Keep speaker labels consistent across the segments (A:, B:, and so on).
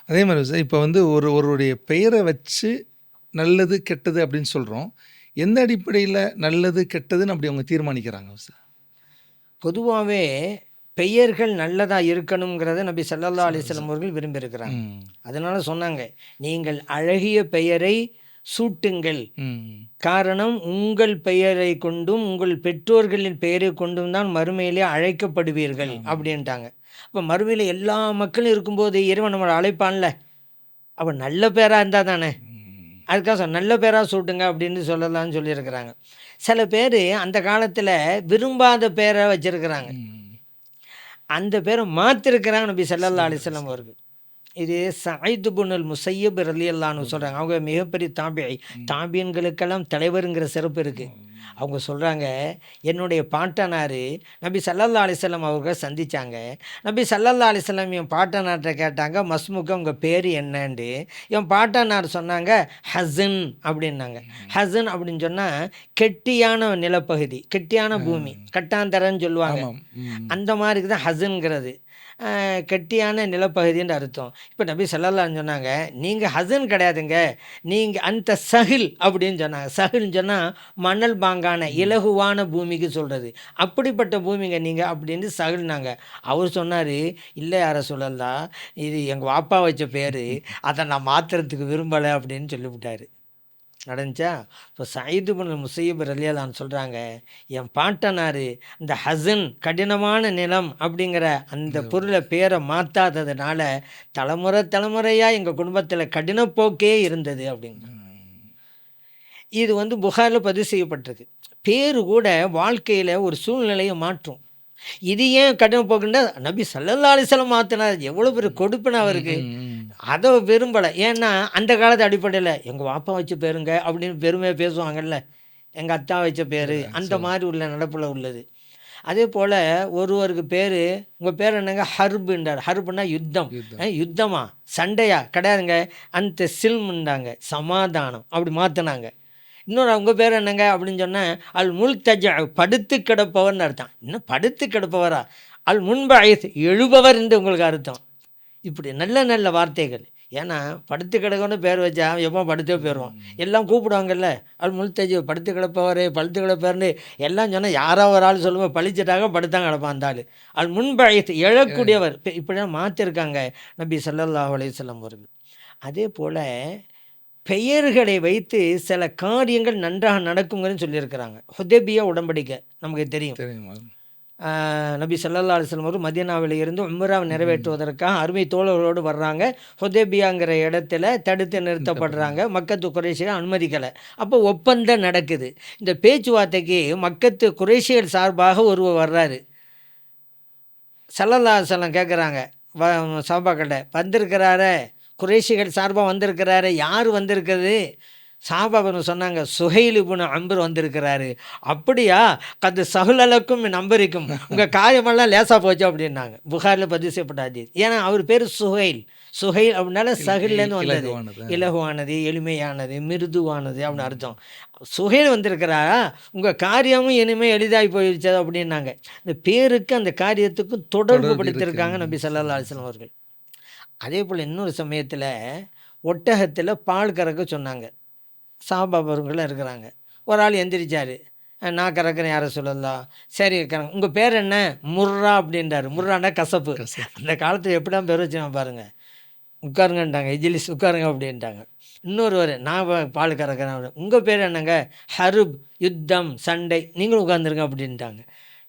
A: அதே மாதிரி சார் இப்போ வந்து ஒருவருடைய பெயரை வச்சு நல்லது கெட்டது அப்படின்னு சொல்கிறோம். எந்த அடிப்படையில் நல்லது கெட்டதுன்னு அப்படி அவங்க தீர்மானிக்கிறாங்க சார்?
B: பொதுவாகவே பெயர்கள் நல்லதாக இருக்கணுங்கிறத நபி ஸல்லல்லாஹு அலைஹி வஸல்லம் அவர்கள் விரும்பியிருக்கிறாங்க. அதனால சொன்னாங்க, நீங்கள் அழகிய பெயரை சூட்டுங்கள், காரணம் உங்கள் பெயரை கொண்டும் உங்கள் பெற்றோர்களின் பெயரை கொண்டும் தான் மறுமையிலே அழைக்கப்படுவீர்கள் அப்படின்ட்டாங்க. அப்போ மறுமையில் எல்லா மக்களும் இருக்கும்போது இறைவன் நம்மளை அழைப்பான்ல, அப்போ நல்ல பேராக இருந்தால் தானே, அதுக்காக நல்ல பேராக சூட்டுங்க அப்படின்னு சொல்லலாம்னு சொல்லியிருக்கிறாங்க. சில பேர் அந்த காலத்தில் விரும்பாத பேரை வச்சுருக்கிறாங்க, அந்த பேரை மாற்றிருக்கிறாங்க நபி ஸல்லல்லாஹு அலைஹி வஸல்லம் அவர்கள். இது சயீத் இப்னுல் முஸய்யிப் ரலியல்லாஹு அன்ஹு சொல்கிறாங்க. அவங்க மிகப்பெரிய தாபியன்களுக்கெல்லாம் தலைவருங்கிற சிறப்பு இருக்குது. அவங்க சொல்கிறாங்க, என்னுடைய பாட்டனார் நபி ஸல்லல்லாஹு அலைஹி வஸல்லம் அவங்க சந்தித்தாங்க. நபி ஸல்லல்லாஹு அலைஹி வஸல்லம் என் பாட்டனார்கிட்ட கேட்டாங்க, மஸ்முக உங்கள் பேர் என்னன்னு. என் பாட்டனார் சொன்னாங்க ஹசன் அப்படின்னாங்க. ஹசன் அப்படின்னு சொன்னால் கெட்டியான நிலப்பகுதி, கெட்டியான பூமி, கட்டாந்தரன்னு சொல்லுவாங்க. அந்த மாதிரி தான் ஹசன்கிறது, கெட்டியான நிலப்பகுதின்னு அர்த்தம். இப்போ நபி ஸல்லல்லாஹு சொன்னாங்க, நீங்கள் ஹசன் கிடையாதுங்க, நீங்கள் அந்த சஹில் அப்படின்னு சொன்னாங்க. சஹில்னு சொன்னால் மணல் பாங்கான இலகுவான பூமிக்கு சொல்கிறது, அப்படிப்பட்ட பூமிங்க நீங்கள் அப்படின்னு சஹில்னாங்க. அவர் சொன்னார், இல்லை யார சொல்லலாம், இது எங்கள் வாப்பா வச்ச பேர், அதை நான் மாற்றுறதுக்கு விரும்பலை அப்படின்னு சொல்லிவிட்டார். நடந்துச்சா? இப்போ சயீத் இப்னுல் முஸய்யிப் ரலியல்லாஹு அன்ஹு சொல்கிறாங்க, என் பாட்டனார் இந்த ஹசன் கடினமான நிலம் அப்படிங்கிற அந்த பொருளை பேரை மாற்றாததுனால தலைமுறையாக எங்கள் குடும்பத்தில் கடினப்போக்கே இருந்தது அப்படிங்க. இது வந்து புகாரில் பதிவு செய்யப்பட்டிருக்கு. பேர் கூட வாழ்க்கையில் ஒரு சூழ்நிலையை மாற்றும். இது ஏன் கடினப்போக்குன்னா நபி ஸல்லல்லாஹு அலைஹி வஸல்லம் மாற்றினார், எவ்வளோ பெரிய கொடுப்பின அவருக்கு. அதை விரும்பலை. ஏன்னா அந்த காலத்து அடிப்படையில் எங்கள் வாப்பா வச்ச பேருங்க அப்படின்னு பெருமையாக பேசுவாங்கல்ல, எங்கள் அத்தா வச்ச பேர், அந்த மாதிரி உள்ள நடப்பில் உள்ளது. அதே போல் ஒருவருக்கு பேர், உங்கள் பேர் என்னங்க, ஹர்புன்றார். ஹர்புன்னா யுத்தம். யுத்தமா சண்டையா கிடையாதுங்க, அந்த சில்முண்டாங்க சமாதானம், அப்படி மாற்றினாங்க. இன்னொரு அவங்க பேர் என்னங்க அப்படின்னு சொன்னால் அல் முல்தஜ, படுத்து கிடப்பவர்னு அர்த்தம். இன்னும் படுத்து கிடப்பவரா, அல் முன்பைத், எழுபவர் என்று உங்களுக்கு அர்த்தம். இப்படி நல்ல நல்ல வார்த்தைகள். ஏன்னா படுத்து கிடக்கணும்னு பேர் வச்சா எப்போ படுத்தே போயிடுவோம், எல்லாம் கூப்பிடுவாங்கல்ல, அல் முல்தஜ், படுத்து கிடப்பவர், படுத்து கிடப்பவர்னு எல்லாம் சொன்னால் யாராவது ஒரு ஆள் சொல்லுவோம், பழிச்சிட்டாங்க படுத்தாங்க கிடப்பான் அந்த ஆள். அல் முன்பைத், எழக்கூடியவர். இப்படிலாம் மாற்றிருக்காங்க நபி ஸல்லல்லாஹு அலைஹி வஸல்லம் அவர்கள். அதே போல் பெயர்களை வைத்து சில காரியங்கள் நன்றாக நடக்குங்கன்னு சொல்லியிருக்கிறாங்க. ஹுதைபியா உடன்படிக்கை நமக்கு தெரியும். நபி ஸல்லல்லாஹு அலைஹி வஸல்லம் அவர் மதீனாவில் இருந்து உம்ராவை நிறைவேற்றுவதற்காக அருமை தோழர்களோடு வர்றாங்க. ஹுதைபியாங்கிற இடத்துல தடுத்து நிறுத்தப்படுறாங்க. மக்கத்து குறைஷிகள் அனுமதிக்கலை. அப்போ ஒப்பந்தம் நடக்குது. இந்த பேச்சுவார்த்தைக்கு மக்கத்து குறைஷிகள் சார்பாக ஒருவர் வர்றாரு. ஸல்லல்லாஹு அலைஹி வஸல்லம் கேட்குறாங்க சஹாபாக்கிட்ட, வந்திருக்கிறாரு குறைஷிகள் சார்பாக வந்திருக்கிறாரு, யார் வந்திருக்கிறது? சஹாபாக்கள் சொன்னாங்க, சுஹைல் இப்னு அம்ர் வந்திருக்கிறாரு. அப்படியா, கது சஹுலலக்கும் நம்பரிக்கும், உங்கள் காரியமெல்லாம் லேசாக போச்சு அப்படின்னாங்க. புகாரில் பதிவு செய்யப்பட்ட ஹதீஸ். ஏன்னா அவர் பேர் சுஹைல். சுஹைல் அப்படின்னால சஹில்லேருந்து வந்தது, இலகுவானது, எளிமையானது, மிருதுவானது அப்படின்னு அர்த்தம். சுஹைல் வந்திருக்கிறாரா, உங்கள் காரியமும் இனிமேல் எளிதாகி போயிடுச்சு அப்படின்னாங்க. இந்த பேருக்கு அந்த காரியத்துக்கும் தொடர்பு படுத்திருக்காங்க நபி ஸல்லல்லாஹு அலைஹி வஸல்லம் அவர்கள். அதே போல் இன்னொரு சமயத்தில் ஒட்டகத்தில் பால் கறக்க சொன்னாங்க. சஹாபாவர்களும் இருக்கிறாங்க. ஒரு ஆள் எந்திரிச்சார், நான் கறக்கிறேன் யாரை சொல்லலாம். சரி இருக்கிறாங்க, உங்கள் பேர் என்ன? முர்ரா அப்படின்றாரு. முர்ரானா கசப்பு. அந்த காலத்தில் எப்படி தான் பேர் வச்சுனா பாருங்கள். உட்காருங்கன்ட்டாங்க, இஜிலிஸ் உட்காருங்க அப்படின்ட்டாங்க. இன்னொருவர், நான் பால் கறக்கிறேன். உங்கள் பேர் என்னங்க? ஹருப், யுத்தம், சண்டை, நீங்களும் உட்காந்துருங்க அப்படின்ட்டாங்க.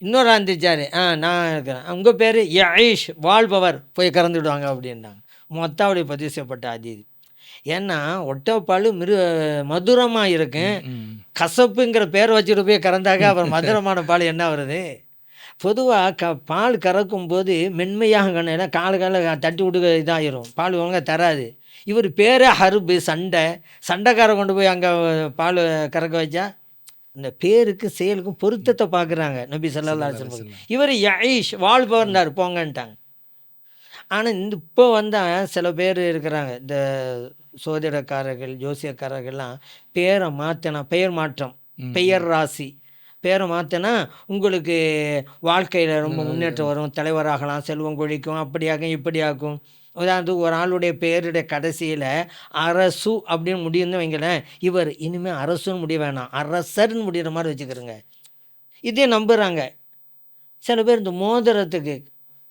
B: இன்னொரு எந்திரிச்சார், நான் இருக்கிறேன். உங்கள் பேர் யஈஷ், வாழ்பவர், போய் கறந்து விடுவாங்க அப்படின்ட்டாங்க. மொத்தாவுடைய பதிவு செய்யப்பட்ட ஹதீஸ். ஏன்னா ஒட்டப்பால் மதுரமாக இருக்கும், கசப்புங்கிற பேர் வச்சுட்டு போய் கறந்தாக்க அப்புறம் மதுரமான பால் என்ன வருது? பொதுவாக பால் கறக்கும் போது மென்மையாக கண்ணா காலை தட்டி விட்டு இதாகிரும், பால் ஒழுங்காக தராது. இவர் பேரே ஹருபு, சண்டைக்காரை கொண்டு போய் அங்கே பால் கறக்க வச்சா அந்த பேருக்கு செயலுக்கும் பொருத்தத்தை பார்க்குறாங்க நபி ஸல்லல்லாஹு அலைஹி வஸல்லம். இவர் யஈஷ், வாழ்பவர்னார், போங்கன்ட்டாங்க. ஆனால் இப்போ வந்தால் சில பேர் இருக்கிறாங்க, இந்த சோதிடக்காரர்கள், ஜோசியக்காரர்கள்லாம் பேரை மாற்றினா, பெயர் மாற்றம், பெயர் ராசி, பேரை மாற்றினா உங்களுக்கு வாழ்க்கையில் ரொம்ப முன்னேற்றம் வரும், தலைவராகலாம், செல்வம் கொழிக்கும், அப்படியாகும் இப்படியாகும், உதாரணத்துக்கு ஒரு ஆளுடைய பேருடைய கடைசியில் அரசு அப்படின்னு முடியும்னு வைங்களேன், இவர் இனிமேல் அரசுன்னு முடிய வேணாம், அரசர்னு முடிகிற மாதிரி வச்சுக்கிறோங்க. இதே நம்புகிறாங்க. சில பேர் இந்த மோதிரத்துக்கு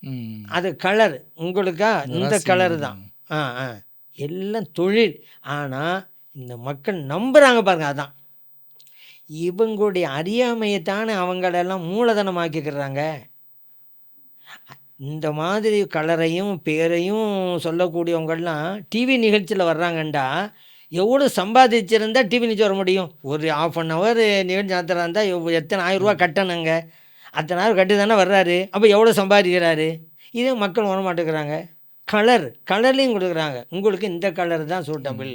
A: ம்.
B: அது கலர் உங்களுக்கா இந்த
A: ராசி
B: கலர்
A: மாதிரி.
B: தான். ஆ ஆ எல்லாம் தொழில். ஆனால் இந்த மக்கள் நம்புகிறாங்க பாருங்க. அதான் இவங்களுடைய அறியாமையை தானே அவங்களெல்லாம் மூலதனமாக்கிக்கிறாங்க. இந்த மாதிரி கலரையும் பேரையும் சொல்லக்கூடியவங்கள்லாம் டிவி நிகழ்ச்சியில் வர்றாங்கண்டா எவ்வளோ சம்பாதிச்சிருந்தா டிவி நிகழ்ச்சி வர முடியும்? ஒரு 1/2 ஹவர் நிகழ்ச்சி நடத்துகிறா இருந்தால் எத்தனை ஆயிரரூவா கட்டணுங்க. அத்தனை ஆயிரம் கட்டி தானே வர்றாரு. அப்போ எவ்வளோ சம்பாதிக்கிறாரு? இதே மக்கள் வர மாட்டேங்கிறாங்க. கலர்லேயும் கொடுக்குறாங்க. உங்களுக்கு இந்த கலர் தான் சூட்டபிள்.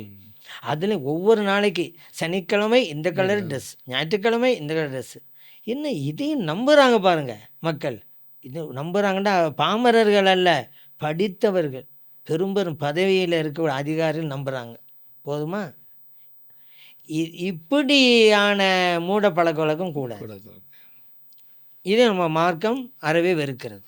B: அதுலேயும் ஒவ்வொரு நாளைக்கு சனிக்கிழமை இந்த கலர் ட்ரெஸ், ஞாயிற்றுக்கிழமை இந்த கலர் ட்ரெஸ்ஸு. என்ன இதையும் நம்புகிறாங்க பாருங்கள் மக்கள். இது நம்புகிறாங்கன்னா பாமரர்கள் அல்ல, படித்தவர்கள், பெரும் பதவியில் இருக்க அதிகாரிகள் நம்புகிறாங்க. போதுமா? இப்படியான மூட பழக்க வழக்கம் கூட.
A: கூடாது.
B: இதை நம்ம மார்க்கம் அறவே வெறுக்கிறது.